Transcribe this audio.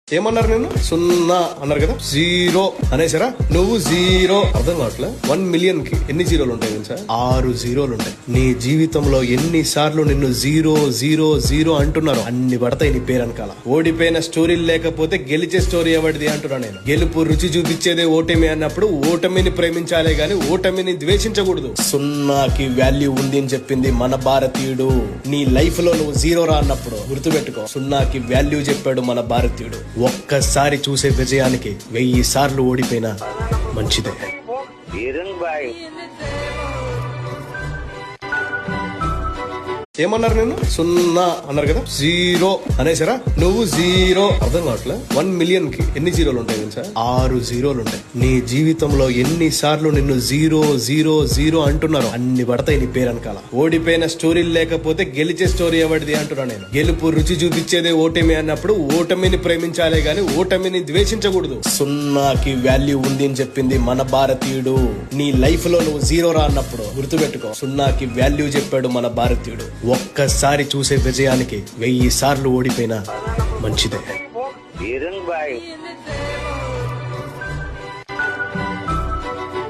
ఏమన్నారు నేను సున్నా అన్నారు కదా, జీరో అనేసారా? నువ్వు జీరో అర్థం కావట్లే. 1 మిలియన్ కి ఎన్ని జీరోలు ఉంటాయి తెలుసా? 6 జీరోలు ఉంటాయి. నీ జీవితంలో ఎన్ని సార్లు నిన్ను జీరో జీరో జీరో అంటున్నారు అన్ని పడతాయి నీ పేరు అనకాల. ఓడిపోయిన స్టోరీలు లేకపోతే గెలిచే స్టోరీ ఎవరిది అంటున్నా నేను. గెలుపు రుచి చూపించేదే ఓటమి అన్నప్పుడు ఓటమిని ప్రేమించాలే గాని ఓటమిని ద్వేషించకూడదు. సున్నాకి వాల్యూ ఉంది అని చెప్పింది మన భారతీయుడు. నీ లైఫ్ లో నువ్వు జీరో రా అన్నప్పుడు గుర్తుపెట్టుకో, సున్నాకి వాల్యూ చెప్పాడు మన భారతీయుడు. ఒక్కసారి చూసే విజయానికి 1000 సార్లు ఓడిపోయినా మంచిదే. ఏమన్నారు నేను సున్నా అన్నారు కదా, జీరో అనేసారా? నువ్వు జీరో అర్థం కావట్లే. 1 మిలియన్ కి ఎన్ని జీరోలు ఉంటాయి తెలుసా? 6 జీరోలు ఉంటాయి. నీ జీవితంలో ఎన్ని సార్లు నిన్ను జీరో జీరో జీరో అంటున్నారు అన్ని పడతాయి నీ పేరు అనకాల. ఓడిపోయిన స్టోరీలు లేకపోతే గెలిచే స్టోరీ ఎవరిది అంటున్నా నేను. గెలుపు రుచి చూపించేదే ఓటమి అన్నప్పుడు ఓటమిని ప్రేమించాలే గాని ఓటమిని ద్వేషించకూడదు. సున్నాకి వాల్యూ ఉంది అని చెప్పింది మన భారతీయుడు. నీ లైఫ్ లో నువ్వు జీరో రా అన్నప్పుడు గుర్తుపెట్టుకో, సున్నాకి వాల్యూ చెప్పాడు మన భారతీయుడు. ఒక్కసారి చూసే విజయానికి 1000 సార్లు ఓడిపోయినా మంచిదే.